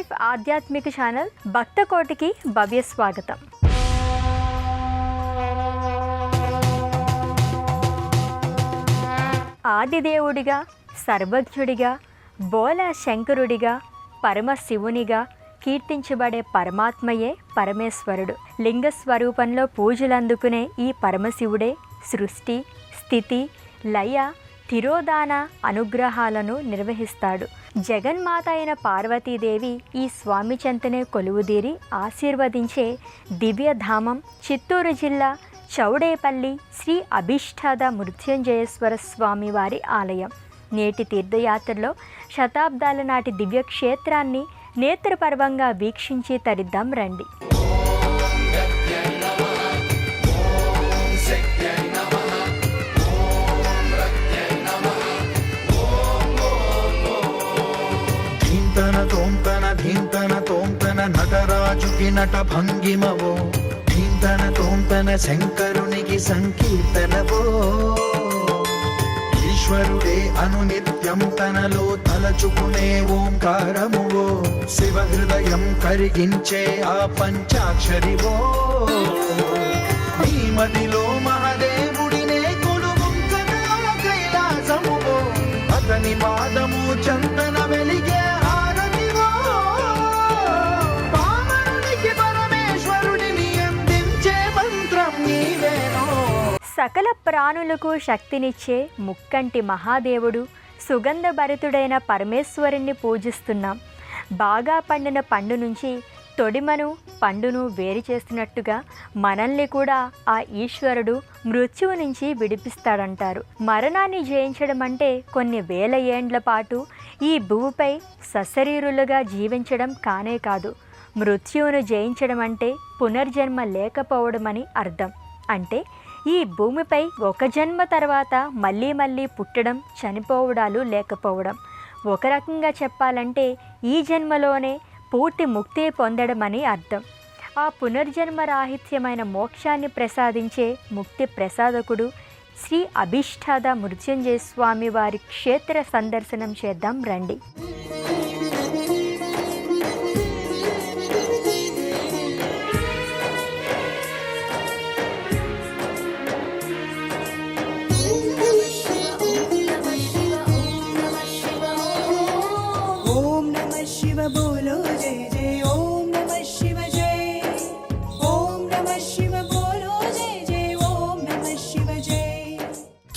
Life ఆధ్యాత్మిక channel భక్తకోటికి భవ్య స్వాగతం. ఆదిదేవుడిగా, సర్వజ్ఞుడిగా, బోలా శంకరుడిగా, పరమశివునిగా కీర్తించబడే పరమాత్మయే పరమేశ్వరుడు. లింగ స్వరూపంలో పూజలందుకునే ఈ పరమశివుడే సృష్టి, స్థితి, లయ, తిరోధాన అనుగ్రహాలను నిర్వహిస్తాడు. జగన్మాత అయిన పార్వతీదేవి ఈ స్వామి చెంతనే కొలువుదీరి ఆశీర్వదించే దివ్యధామం చిత్తూరు జిల్లా చౌడేపల్లి శ్రీ అభిష్టాద మృత్యుంజయేశ్వర స్వామి వారి ఆలయం. నేటి తీర్థయాత్రలో శతాబ్దాల నాటి దివ్యక్షేత్రాన్ని నేత్రపర్వంగా వీక్షించి తరిద్దాం రండి. ధీంతన తోంతన నటరాజుకి నట భంగిమవో, ధీంతన తోంతన శంకరునికి సంకీర్తనవో. ఈశ్వరుడే అనునిత్యం తనలో తలచుకునే ఓంకారమువో, శివ హృదయం కరిగించే ఆ పంచాక్షరివో. ఈ మదిలో మహాదేవుడినే కొలువుంచగా కైలాసమువో, అతని పాదము చందన వెలిగే సకల ప్రాణులకు శక్తినిచ్చే ముక్కంటి మహాదేవుడు, సుగంధభరితుడైన పరమేశ్వరుణ్ణి పూజిస్తున్నాం. బాగా పండిన పండు నుంచి తొడిమను పండును వేరు చేస్తున్నట్టుగా మనల్ని కూడా ఆ ఈశ్వరుడు మృత్యువు నుంచి విడిపిస్తాడంటారు. మరణాన్ని జయించడం అంటే కొన్ని వేల ఏండ్ల పాటు ఈ భూమిపై సశరీరులుగా జీవించడం కానే కాదు. మృత్యువును జయించడం అంటే పునర్జన్మ లేకపోవడమని అర్థం. అంటే ఈ భూమిపై ఒక జన్మ తర్వాత మళ్ళీ మళ్ళీ పుట్టడం, చనిపోవడాలు లేకపోవడం. ఒక రకంగా చెప్పాలంటే ఈ జన్మలోనే పూర్తి ముక్తి పొందడమని అర్థం. ఆ పునర్జన్మ రాహిత్యమైన మోక్షాన్ని ప్రసాదించే ముక్తి ప్రసాదకుడు శ్రీ అభిష్టాద మృత్యుంజయ స్వామి వారి క్షేత్ర సందర్శనం చేద్దాం రండి.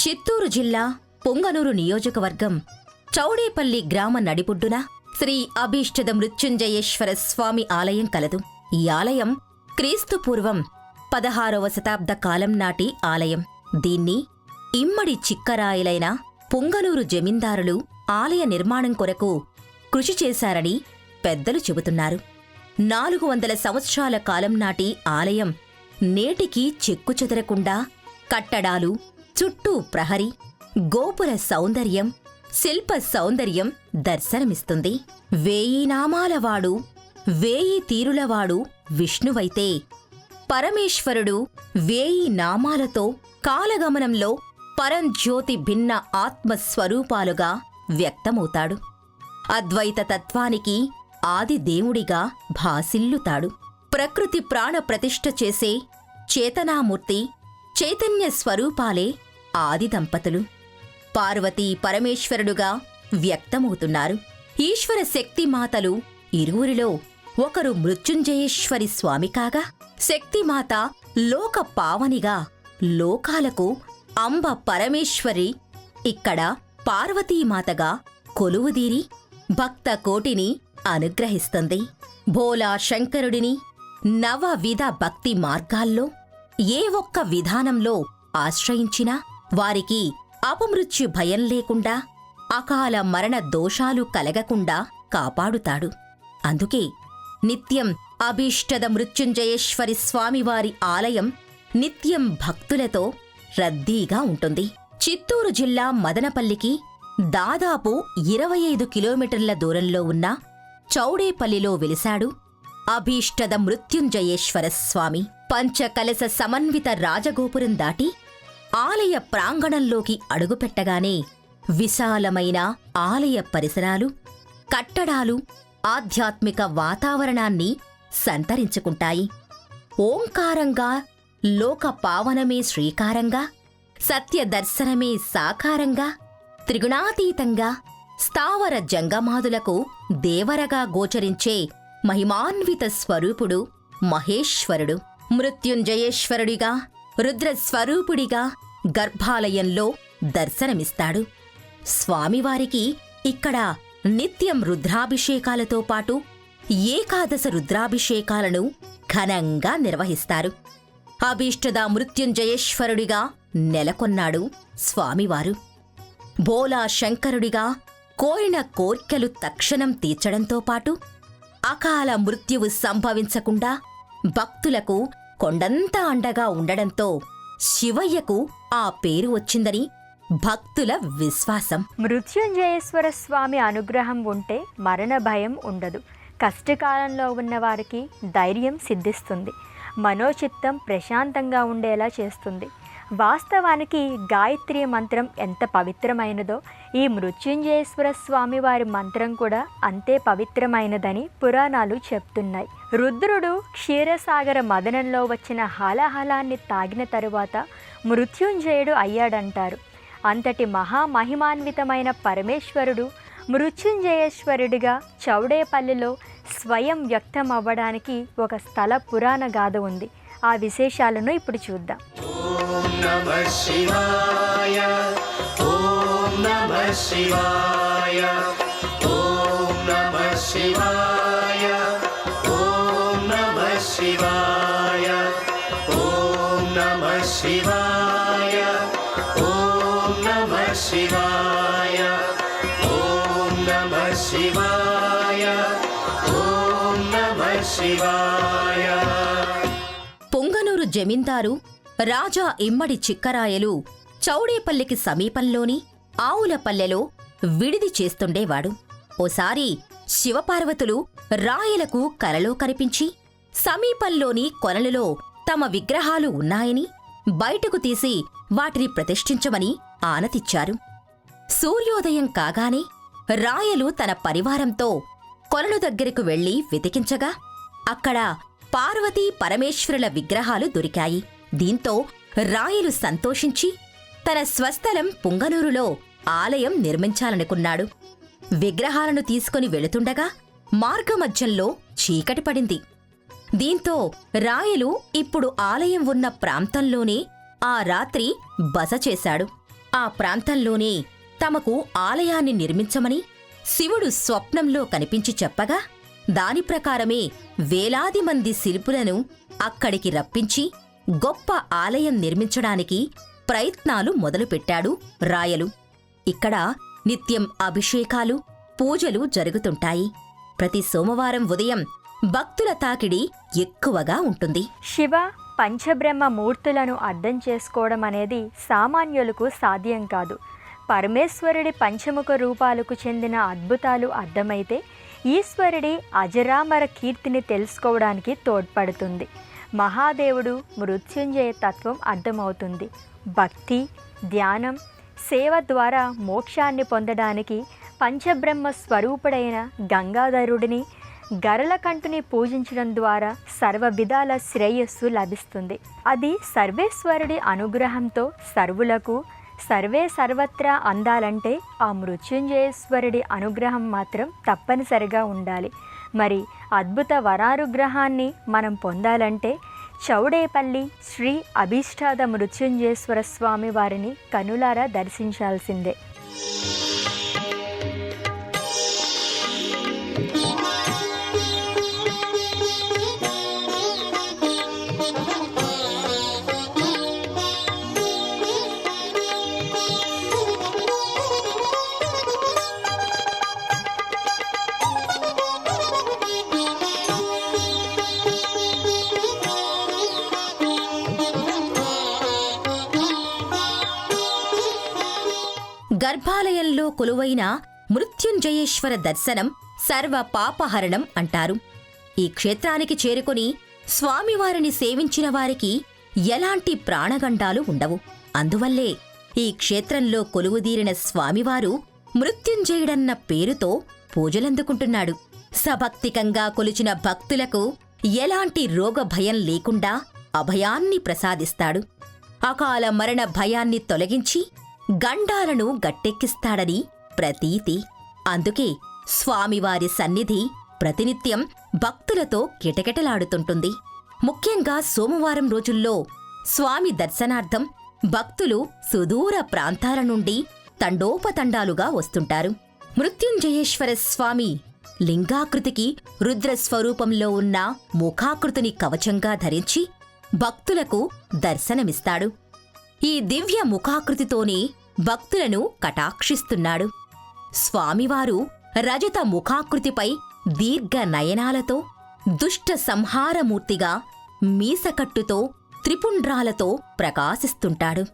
చిత్తూరు జిల్లా పొంగనూరు నియోజకవర్గం చౌడేపల్లి గ్రామ నడిబొడ్డున శ్రీ అభీష్టద మృత్యుంజయేశ్వర స్వామి ఆలయం కలదు. ఈ ఆలయం క్రీస్తుపూర్వం 16వ శతాబ్ద కాలం నాటి ఆలయం. దీన్ని ఇమ్మడి చిక్కరాయలైన పొంగనూరు జమీందారులు ఆలయ నిర్మాణం కొరకు కృషి చేశారని పెద్దలు చెబుతున్నారు. 400 సంవత్సరాల కాలం నాటి ఆలయం నేటికి చెక్కుచెదరకుండా కట్టడాలు, చుట్టూ ప్రహరీ, గోపుర సౌందర్యం, శిల్ప సౌందర్యం దర్శనమిస్తుంది. 1000 నామాలవాడు, 1000 తీరులవాడు విష్ణువైతే పరమేశ్వరుడు 1000 నామాలతో కాలగమనంలో పరంజ్యోతి భిన్న ఆత్మస్వరూపాలుగా వ్యక్తమవుతాడు. అద్వైత తత్వానికి ఆది దేవుడిగా భాసిల్లుతాడు. ప్రకృతి ప్రాణ ప్రతిష్ఠ చేసే చేతనామూర్తి, చైతన్య స్వరూపాలే ఆది దంపతులు. పార్వతీ పరమేశ్వరుడుగా వ్యక్తమవుతున్నారు. ఈశ్వర శక్తిమాతలు ఇరువురిలో ఒకరు మృత్యుంజయేశ్వరి స్వామి కాగా, శక్తిమాత లోక పావనిగా లోకాలకు అంబ పరమేశ్వరి ఇక్కడ పార్వతీమాతగా కొలువుదీరి భక్త కోటిని అనుగ్రహిస్తుంది. భోలా శంకరుడిని నవవిధ భక్తి మార్గాల్లో ఏ ఒక్క విధానంలో ఆశ్రయించినా వారికి అపమృత్యు భయం లేకుండా, అకాల మరణ దోషాలు కలగకుండా కాపాడుతాడు. అందుకే నిత్యం అభీష్టద మృత్యుంజయేశ్వరి స్వామివారి ఆలయం నిత్యం భక్తులతో రద్దీగా ఉంటుంది. చిత్తూరు జిల్లా మదనపల్లికి దాదాపు 25 కిలోమీటర్ల దూరంలో ఉన్న చౌడేపల్లిలో వెలిశాడు అభీష్టద మృత్యుంజయేశ్వర స్వామి. పంచకలశ సమన్విత రాజగోపురం దాటి ఆలయ ప్రాంగణంలోకి అడుగుపెట్టగానే విశాలమైన ఆలయ పరిసరాలు, కట్టడాలు, ఆధ్యాత్మిక వాతావరణాన్ని సంతరించుకుంటాయి. ఓంకారంగా, లోక పావనమే శ్రీకారంగా, సత్య దర్శనమే సాకారంగా, త్రిగుణాతీతంగా, స్థావర జంగమాదులకు దేవరగా గోచరించే మహిమాన్విత స్వరూపుడు మహేశ్వరుడు. మృత్యుంజయేశ్వరుడిగా, రుద్రస్వరూపుడిగా గర్భాలయంలో దర్శనమిస్తాడు. స్వామివారికి ఇక్కడ నిత్యం రుద్రాభిషేకాలతో పాటు ఏకాదశ రుద్రాభిషేకాలను ఘనంగా నిర్వహిస్తారు. అభీష్టద మృత్యుంజయేశ్వరుడిగా నెలకొన్నాడు స్వామివారు. భోలా శంకరుడిగా కోరిన కోర్కెలు తక్షణం తీర్చడంతో పాటు అకాల మృత్యువు సంభవించకుండా భక్తులకు కొండంత అండగా ఉండడంతో శివయ్యకు ఆ పేరు వచ్చిందని భక్తుల విశ్వాసం. మృత్యుంజయేశ్వర స్వామి అనుగ్రహం ఉంటే మరణ భయం ఉండదు. కష్టకాలంలో ఉన్నవారికి ధైర్యం సిద్ధిస్తుంది. మనోచిత్తం ప్రశాంతంగా ఉండేలా చేస్తుంది. వాస్తవానికి గాయత్రి మంత్రం ఎంత పవిత్రమైనదో ఈ మృత్యుంజయేశ్వర స్వామి వారి మంత్రం కూడా అంతే పవిత్రమైనదని పురాణాలు చెప్తున్నాయి. రుద్రుడు క్షీరసాగర మదనంలో వచ్చిన హాలాహలాన్ని తాగిన తరువాత మృత్యుంజయుడు అయ్యాడంటారు. అంతటి మహామహిమాన్వితమైన పరమేశ్వరుడు మృత్యుంజయేశ్వరుడిగా చౌడేపల్లిలో స్వయం వ్యక్తం అవ్వడానికి ఒక స్థల పురాణ గాథ ఉంది. ఆ విశేషాలను ఇప్పుడు చూద్దాం. ఓం నమః శివాయ, ఓం నమః శివాయ, ఓం నమః శివాయ, ఓం నమః శివాయ, ఓం నమః శివాయ, ఓం నమః శివాయ, ఓం నమః శివాయ, ఓం నమః శివాయ. పొంగనూరు జమీందారు రాజా ఇమ్మడి చిక్కరాయలు చౌడేపల్లికి సమీపంలోని ఆవులపల్లెలో విడిది చేస్తుండేవాడు. ఓసారి శివపార్వతులు రాయలకు కలలో కనిపించి సమీపంలోని కొలనులో తమ విగ్రహాలు ఉన్నాయని బయటకు తీసి వాటిని ప్రతిష్ఠించమని ఆనతిచ్చారు. సూర్యోదయం కాగానే రాయలు తన పరివారంతో కొలను దగ్గరకు వెళ్లి వెతికించగా అక్కడ పార్వతీ పరమేశ్వరుల విగ్రహాలు దొరికాయి. దీంతో రాయలు సంతోషించి తన స్వస్థలం పుంగనూరులో ఆలయం నిర్మించాలనుకున్నాడు. విగ్రహాలను తీసుకుని వెళుతుండగా మార్గమధ్యంలో చీకటి పడింది. దీంతో రాయలు ఇప్పుడు ఆలయం ఉన్న ప్రాంతంలోనే ఆ రాత్రి బస చేశాడు. ఆ ప్రాంతంలోనే తమకు ఆలయాన్ని నిర్మించమని శివుడు స్వప్నంలో కనిపించి చెప్పగా దాని ప్రకారమే వేలాది మంది శిల్పులను అక్కడికి రప్పించి గొప్ప ఆలయం నిర్మించడానికి ప్రయత్నాలు మొదలుపెట్టాడు రాయలు. ఇక్కడ నిత్యం అభిషేకాలు, పూజలు జరుగుతుంటాయి. ప్రతి సోమవారం ఉదయం భక్తుల తాకిడి ఎక్కువగా ఉంటుంది. శివ పంచబ్రహ్మ మూర్తులను అర్థం చేసుకోవడం అనేది సామాన్యులకు సాధ్యం కాదు. పరమేశ్వరుడి పంచముఖ రూపాలకు చెందిన అద్భుతాలు అర్థమైతే ఈశ్వరుడి అజరామర కీర్తిని తెలుసుకోవడానికి తోడ్పడుతుంది. మహాదేవుడు మృత్యుంజయ తత్వం అర్థమవుతుంది. భక్తి, ధ్యానం, సేవ ద్వారా మోక్షాన్ని పొందడానికి పంచబ్రహ్మ స్వరూపుడైన గంగాధరుడిని, గరళకంఠుని పూజించడం ద్వారా సర్వ విధాల శ్రేయస్సు లభిస్తుంది. అది సర్వేశ్వరుడి అనుగ్రహంతో సర్వులకు సర్వే సర్వత్రా అందాలంటే ఆ మృత్యుంజయేశ్వరుడి అనుగ్రహం మాత్రం తప్పనిసరిగా ఉండాలి. మరి అద్భుత వరానుగ్రహాన్ని మనం పొందాలంటే చౌడేపల్లి శ్రీ అభీష్టాద మృత్యుంజయేశ్వర స్వామి వారిని కనులారా దర్శించాల్సిందే. గర్భాలయంలో కొలువైన మృత్యుంజయేశ్వర దర్శనం సర్వ పాపహరణం అంటారు. ఈ క్షేత్రానికి చేరుకుని స్వామివారిని సేవించిన వారికి ఎలాంటి ప్రాణగండాలు ఉండవు. అందువల్లే ఈ క్షేత్రంలో కొలువుదీరిన స్వామివారు మృత్యుంజయుడన్న పేరుతో పూజలందుకుంటున్నాడు. సభక్తికంగా కొలిచిన భక్తులకు ఎలాంటి రోగ భయం లేకుండా అభయాన్ని ప్రసాదిస్తాడు. అకాల మరణ భయాన్ని తొలగించి గండాలను గట్టెక్కిస్తాడని ప్రతీతి. అందుకే స్వామివారి సన్నిధి ప్రతినిత్యం భక్తులతో కిటకిటలాడుతుంటుంది. ముఖ్యంగా సోమవారం రోజుల్లో స్వామి దర్శనార్థం భక్తులు సుదూర ప్రాంతాల నుండి తండోపతండాలుగా వస్తుంటారు. మృత్యుంజయేశ్వర స్వామి లింగాకృతికి రుద్రస్వరూపంలో ఉన్న ముఖాకృతిని కవచంగా ధరించి భక్తులకు దర్శనమిస్తాడు. ఈ దివ్య ముఖాకృతితోనే భక్తులను కటాక్షిస్తున్నాడు. స్వామివారు రజత ముఖాకృతిపై దీర్ఘ నయనాలతో, దుష్ట సంహారమూర్తిగా మీసకట్టుతో, త్రిపుండ్రాలతో ప్రకాశిస్తుంటాడు.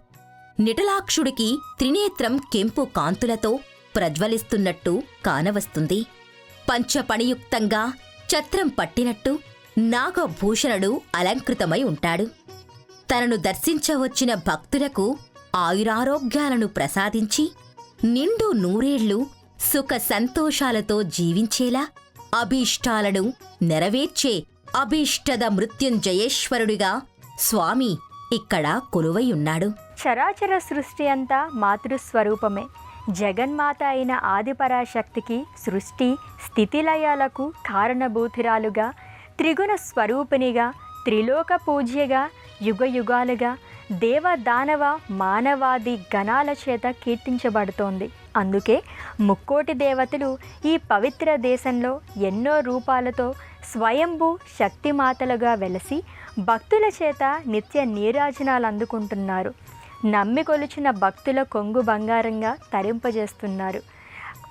నిటలాక్షుడికి త్రినేత్రం కెంపు కాంతులతో ప్రజ్వలిస్తున్నట్టు కానవస్తుంది. పంచపణియుక్తంగా ఛత్రం పట్టినట్టు నాగభూషణుడు అలంకృతమై ఉంటాడు. తనను దర్శించవచ్చిన భక్తులకు ఆయురారోగ్యాలను ప్రసాదించి నిండు నూరేళ్లు సుఖ సంతోషాలతో జీవించేలా అభీష్టాలను నెరవేర్చే అభీష్టద మృత్యుంజయేశ్వరుడిగా స్వామి ఇక్కడ కొలువైయున్నాడు. చరాచర సృష్టి అంతా మాతృస్వరూపమే. జగన్మాత అయిన ఆదిపరాశక్తికి సృష్టి స్థితిలయాలకు కారణభూతురాలుగా, త్రిగుణ స్వరూపిణిగా, త్రిలోక పూజ్యగా, యుగయుగాలుగా దేవ దానవ మానవాది గణాల చేత కీర్తించబడుతోంది. అందుకే ముక్కోటి దేవతలు ఈ పవిత్ర దేశంలో ఎన్నో రూపాలతో స్వయంభూ శక్తిమాతలుగా వెలసి భక్తుల చేత నిత్య నీరాజనాలు అందుకుంటున్నారు. నమ్మి కొలిచిన భక్తుల కొంగు బంగారంగా తరింపజేస్తున్నారు.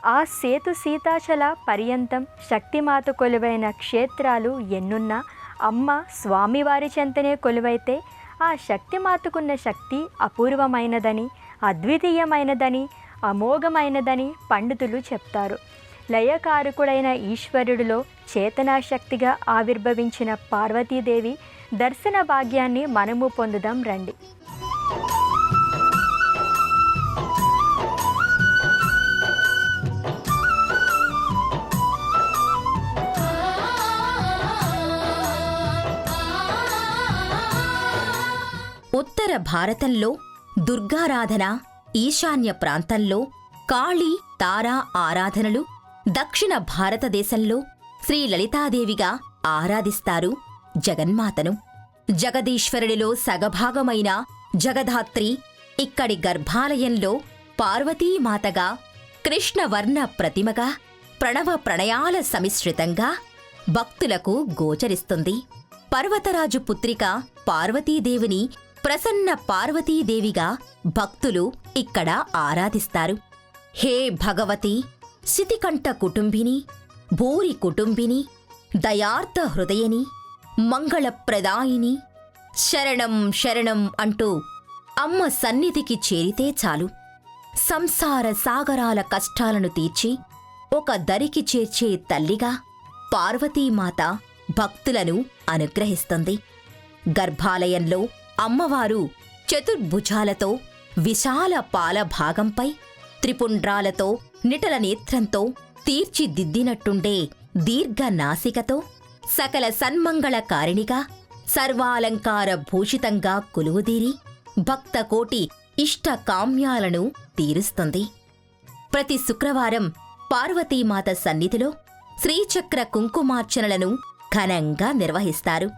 ఆ సేతు సీతాచల పర్యంతం శక్తిమాత కొలువైన క్షేత్రాలు ఎన్నున్నా అమ్మ స్వామివారి చెంతనే కొలువైతే ఆ శక్తిమాతకున్న శక్తి అపూర్వమైనదని, అద్వితీయమైనదని, అమోఘమైనదని పండితులు చెప్తారు. లయకారకుడైన ఈశ్వరుడిలో చేతనాశక్తిగా ఆవిర్భవించిన పార్వతీదేవి దర్శన భాగ్యాన్ని మనము పొందుదాం రండి. ఉత్తర భారతంలో దుర్గారాధన, ఈశాన్య ప్రాంతంలో కాళీ తారా ఆరాధనలు, దక్షిణ భారతదేశంలో శ్రీ లలితాదేవిగా ఆరాధిస్తారు జగన్మాతను. జగదీశ్వరుడిలో సగభాగమైన జగధాత్రి ఇక్కడి గర్భాలయంలో పార్వతీమాతగా, కృష్ణవర్ణ ప్రతిమగా, ప్రణవ ప్రణయాల సమిశ్రితంగా భక్తులకు గోచరిస్తుంది. పర్వతరాజు పుత్రిక పార్వతీదేవిని ప్రసన్న పార్వతీదేవిగా భక్తులు ఇక్కడ ఆరాధిస్తారు. హే భగవతి, శితికంఠ కుటుంబిని, భూరి కుటుంబిని, దయార్త హృదయని, మంగళప్రదాయిని, శరణం శరణం అంటూ అమ్మ సన్నిధికి చేరితే చాలు సంసార సాగరాల కష్టాలను తీర్చి ఒక దరికి చేర్చే తల్లిగా పార్వతీమాత భక్తులను అనుగ్రహిస్తుంది. గర్భాలయంలో అమ్మవారు చతుర్భుజాలతో, విశాల పాల భాగంపై త్రిపుండ్రాలతో, నిటల నేత్రంతో తీర్చిదిద్దినట్టుండే దీర్ఘ నాసికతో సకల సన్మంగళకారిణిగా, సర్వాలంకార భూషితంగా కొలువుదీరి భక్తకోటి ఇష్ట కామ్యాలను తీరుస్తుంది. ప్రతి శుక్రవారం పార్వతీమాత సన్నిధిలో శ్రీచక్ర కుంకుమార్చనలను ఘనంగా నిర్వహిస్తారు.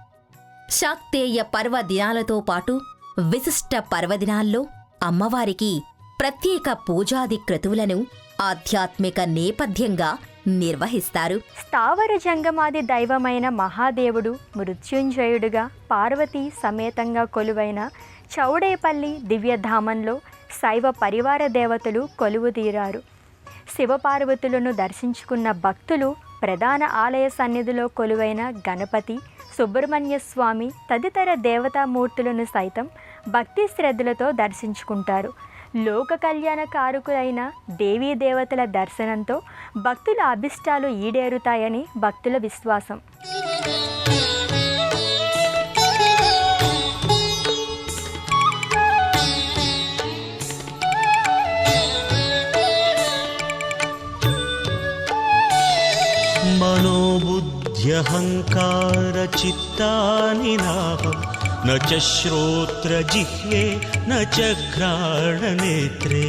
శాక్తేయ పర్వదినాలతో పాటు విశిష్ట పర్వదినాల్లో అమ్మవారికి ప్రత్యేక పూజాది క్రతువులను ఆధ్యాత్మిక నేపథ్యంగా నిర్వహిస్తారు. స్థావర జంగమాది దైవమైన మహాదేవుడు మృత్యుంజయుడుగా పార్వతీ సమేతంగా కొలువైన చౌడేపల్లి దివ్యధామంలో శైవ పరివార దేవతలు కొలువుదీరారు. శివపార్వతులను దర్శించుకున్న భక్తులు ప్రధాన ఆలయ సన్నిధిలో కొలువైన గణపతి, సుబ్రహ్మణ్య స్వామి తదితర దేవతామూర్తులను సైతం భక్తి శ్రద్ధలతో దర్శించుకుంటారు. లోక కళ్యాణకారకులైన దేవీ దేవతల దర్శనంతో భక్తుల అభిష్టాలు ఈడేరుతాయని భక్తుల విశ్వాసం. मनोबुद्ध्यहङ्कारचित्तानि नाहं न च श्रोत्रजिह्वे न च घ्राणनेत्रे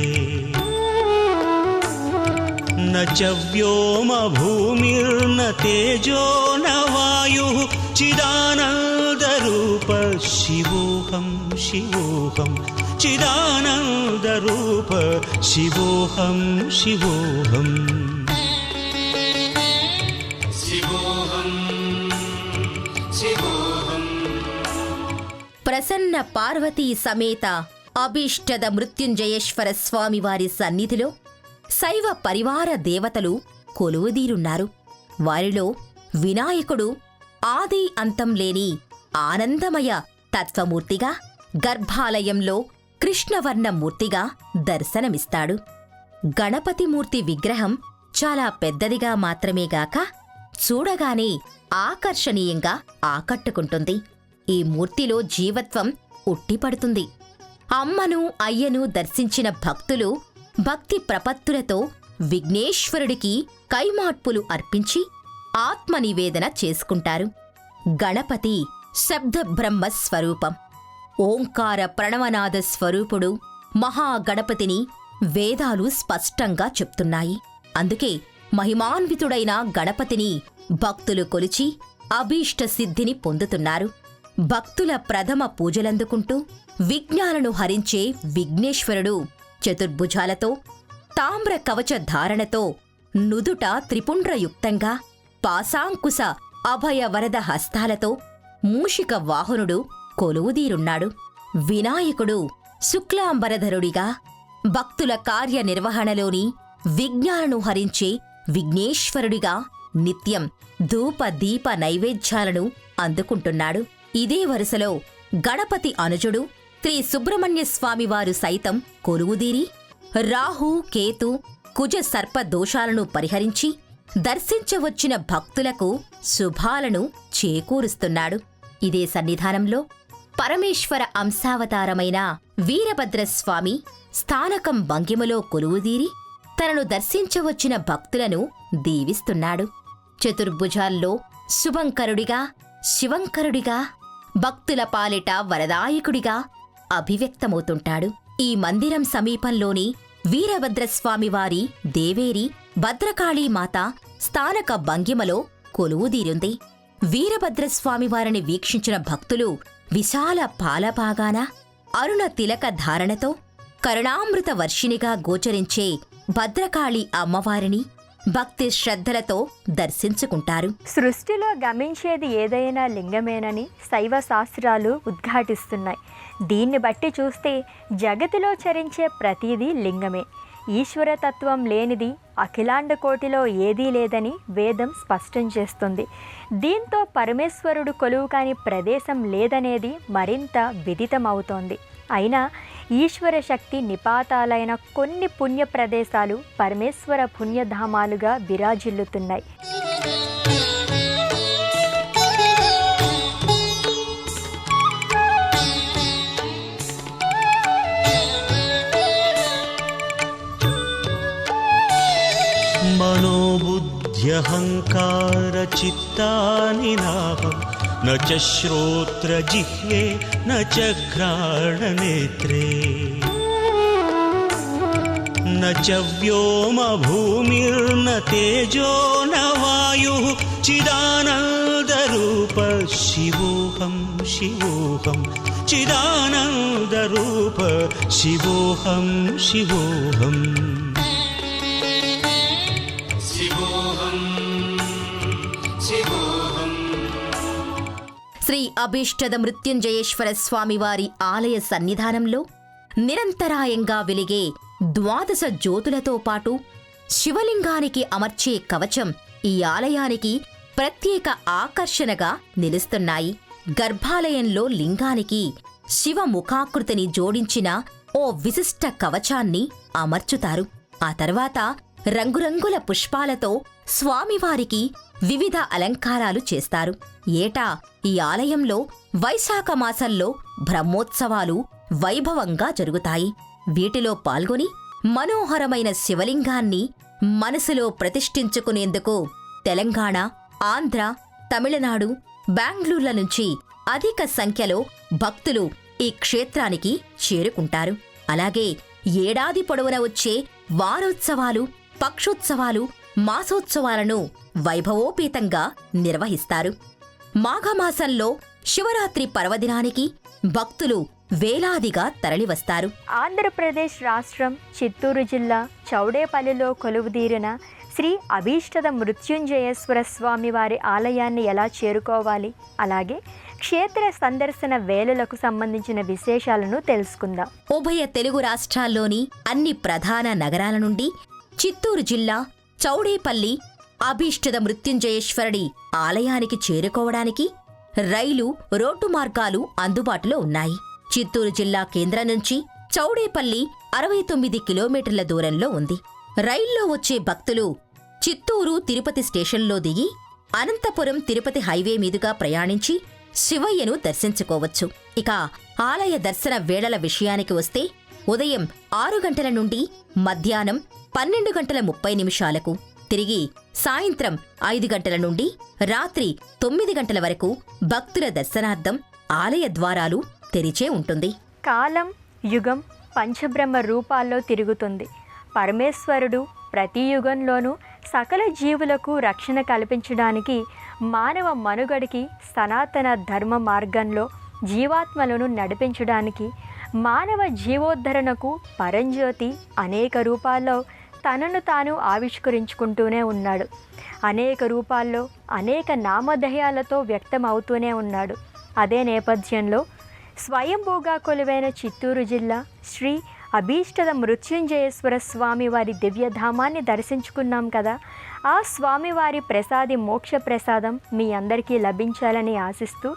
न च व्योमभूमिर्न तेजो न वायुः चिदानन्दरूप शिवोऽहं शिवोऽहं चिदानन्दरूप शिवोऽहं शिवोऽहम् ప్రసన్న పార్వతీ సమేత అభీష్టద మృత్యుంజయేశ్వర స్వామివారి సన్నిధిలో శైవ పరివార దేవతలు కొలువుదీరున్నారు. వారిలో వినాయకుడు ఆది అంతం లేని ఆనందమయ తత్వమూర్తిగా, గర్భాలయంలో కృష్ణవర్ణ మూర్తిగా దర్శనమిస్తాడు. గణపతిమూర్తి విగ్రహం చాలా పెద్దదిగా మాత్రమేగాక చూడగానే ఆకర్షణీయంగా ఆకట్టుకుంటుంది. ఈ మూర్తిలో జీవత్వం ఉట్టిపడుతుంది. అమ్మను అయ్యను దర్శించిన భక్తులు భక్తి ప్రపత్తులతో విఘ్నేశ్వరుడికి కైమాట్పులు అర్పించి ఆత్మనివేదన చేసుకుంటారు. గణపతి శబ్దబ్రహ్మ స్వరూపం, ఓంకార ప్రణవనాద స్వరూపుడు మహాగణపతిని వేదాలు స్పష్టంగా చెప్తున్నాయి. అందుకే మహిమాన్వితుడైన గణపతిని భక్తులు కొలిచి అభీష్ట సిద్ధిని పొందుతున్నారు. భక్తుల ప్రథమ పూజలందుకుంటూ విఘ్నాలను హరించే విఘ్నేశ్వరుడు చతుర్భుజాలతో, తామ్ర కవచ ధారణతో, నుదుట త్రిపుండ్రయుక్తంగా, పాశాంకుశ అభయ వరద హస్తాలతో మూషిక వాహనుడు కొలువుదీరున్నాడు. వినాయకుడు శుక్లాంబరధరుడిగా భక్తుల కార్యనిర్వహణలోని విఘ్నాలను హరించే విఘ్నేశ్వరుడిగా నిత్యం ధూప దీప నైవేద్యాలను అందుకుంటున్నాడు. ఇదే వరుసలో గణపతి అనుజుడు శ్రీ సుబ్రహ్మణ్యస్వామివారు సైతం కొలువుదీరి రాహు కేతు కుజ సర్ప దోషాలను పరిహరించి దర్శించవచ్చిన భక్తులకు శుభాలను చేకూరుస్తున్నాడు. ఇదే సన్నిధానంలో పరమేశ్వర అంశావతారమైన వీరభద్రస్వామి స్థానకం భంగిమలో కొలువుదీరి తనను దర్శించవచ్చిన భక్తులను దీవిస్తున్నాడు. చతుర్భుజాల్లో శుభంకరుడిగా, శివంకరుడిగా, భక్తుల పాలిట వరదాయకుడిగా అభివ్యక్తమవుతుంటాడు. ఈ మందిరం సమీపంలోని వీరభద్రస్వామివారి దేవేరి భద్రకాళీమాత స్థానక భంగిమలో కొలువుదీరుంది. వీరభద్రస్వామివారిని వీక్షించిన భక్తులు విశాల పాలపాగాన అరుణ తిలక ధారణతో కరుణామృత వర్షిణిగా గోచరించే భద్రకాళి అమ్మవారిని భక్తి శ్రద్ధలతో దర్శించుకుంటారు. సృష్టిలో గమించేది ఏదైనా లింగమేనని శైవ శాస్త్రాలు ఉద్ఘాటిస్తున్నాయి. దీన్ని బట్టి చూస్తే జగతిలో చరించే ప్రతిదీ లింగమే. ఈశ్వరతత్వం లేనిది అఖిలాండ కోటిలో ఏదీ లేదని వేదం స్పష్టం చేస్తుంది. దీంతో పరమేశ్వరుడు కొలువు కాని ప్రదేశం లేదనేది మరింత విదితమవుతోంది. అయినా ఈశ్వర శక్తి నిపాతాలైన కొన్ని పుణ్య ప్రదేశాలు పరమేశ్వర పుణ్యధామాలుగా విరాజిల్లుతున్నాయి. मनोबुद्ध्यहङ्कारचित्तानि नाहं न च श्रोत्रजिह्वे न च घ्राणनेत्रे न च व्योमभूमिर्न तेजो न वायुः चिदानन्दरूप शिवोऽहं शिवोऽहं चिदानन्दरूप शिवोऽहं शिवोऽहम् శ్రీ అభీష్టద మృత్యుంజయేశ్వర స్వామివారి ఆలయ సన్నిధానంలో నిరంతరాయంగా వెలిగే ద్వాదశ జ్యోతులతో పాటు శివలింగానికి అమర్చే కవచం ఈ ఆలయానికి ప్రత్యేక ఆకర్షణగా నిలుస్తున్నాయి. గర్భాలయంలో లింగానికి శివముఖాకృతిని జోడించిన ఓ విశిష్ట కవచాన్ని అమర్చుతారు. ఆ తర్వాత రంగురంగుల పుష్పాలతో స్వామివారికి వివిధ అలంకారాలు చేస్తారు. ఏటా ఈ ఆలయంలో వైశాఖ మాసంలో బ్రహ్మోత్సవాలు వైభవంగా జరుగుతాయి. వీటిలో పాల్గొని మనోహరమైన శివలింగాన్ని మనసులో ప్రతిష్ఠించుకునేందుకు తెలంగాణ, ఆంధ్ర, తమిళనాడు, బెంగళూరుల నుంచి అధిక సంఖ్యలో భక్తులు ఈ క్షేత్రానికి చేరుకుంటారు. అలాగే ఏడాది పొడవున వచ్చే వారోత్సవాలు, పక్షోత్సవాలు, మాసోత్సవాలను వైభవోపేతంగా నిర్వహిస్తారు. మాఘమాసంలో శివరాత్రి పర్వదినానికి భక్తులు వేలాదిగా తరలివస్తారు. ఆంధ్రప్రదేశ్ రాష్ట్రం చిత్తూరు జిల్లా చౌడేపల్లిలో కొలువుదీరిన శ్రీ అభీష్టద మృత్యుంజయేశ్వర స్వామి వారి ఆలయాన్ని ఎలా చేరుకోవాలి, అలాగే క్షేత్ర సందర్శన వేళలకు సంబంధించిన విశేషాలను తెలుసుకుందాం. ఉభయ తెలుగు రాష్ట్రాల్లోని అన్ని ప్రధాన నగరాల నుండి చిత్తూరు జిల్లా చౌడేపల్లి అభీష్టద మృత్యుంజయేశ్వరుడి ఆలయానికి చేరుకోవడానికి రైలు, రోడ్డు మార్గాలు అందుబాటులో ఉన్నాయి. చిత్తూరు జిల్లా కేంద్రం నుంచి చౌడేపల్లి 69 కిలోమీటర్ల దూరంలో ఉంది. రైల్లో వచ్చే భక్తులు చిత్తూరు తిరుపతి స్టేషన్లో దిగి అనంతపురం తిరుపతి హైవే మీదుగా ప్రయాణించి శివయ్యను దర్శించుకోవచ్చు. ఇక ఆలయ దర్శన వేళల విషయానికి వస్తే ఉదయం 6 గంటల నుండి మధ్యాహ్నం 12:30 తిరిగి సాయంత్రం 5 గంటల నుండి రాత్రి 9 గంటల వరకు భక్తుల దర్శనార్థం ఆలయ ద్వారాలు తెరిచే ఉంటుంది. కాలం, యుగం పంచబ్రహ్మ రూపాల్లో తిరుగుతుంది. పరమేశ్వరుడు ప్రతి యుగంలోనూ సకల జీవులకు రక్షణ కల్పించడానికి, మానవ మనుగడికి, సనాతన ధర్మ మార్గంలో జీవాత్మలను నడిపించడానికి, మానవ జీవోద్ధరణకు పరంజ్యోతి అనేక రూపాల్లో తనను తాను ఆవిష్కరించుకుంటూనే ఉన్నాడు. అనేక రూపాల్లో అనేక నామధేయాలతో వ్యక్తమవుతూనే ఉన్నాడు. అదే నేపథ్యంలో స్వయంభూగా కొలువైన చిత్తూరు జిల్లా శ్రీ అభీష్టద మృత్యుంజయేశ్వర స్వామి వారి దివ్యధామాన్ని దర్శించుకున్నాం కదా. ఆ స్వామివారి ప్రసాది మోక్ష ప్రసాదం మీ అందరికీ లభించాలని ఆశిస్తూ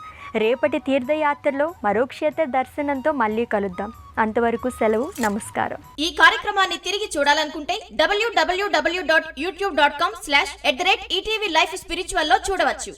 రేపటి తీర్థయాత్రలో మరో క్షేత్ర దర్శనంతో మళ్ళీ కలుద్దాం. అంతవరకు సెలవు, నమస్కారం. ఈ కార్యక్రమాన్ని తిరిగి చూడాలనుకుంటే www.youtube.com/ETV Life Spiritual లో చూడవచ్చు.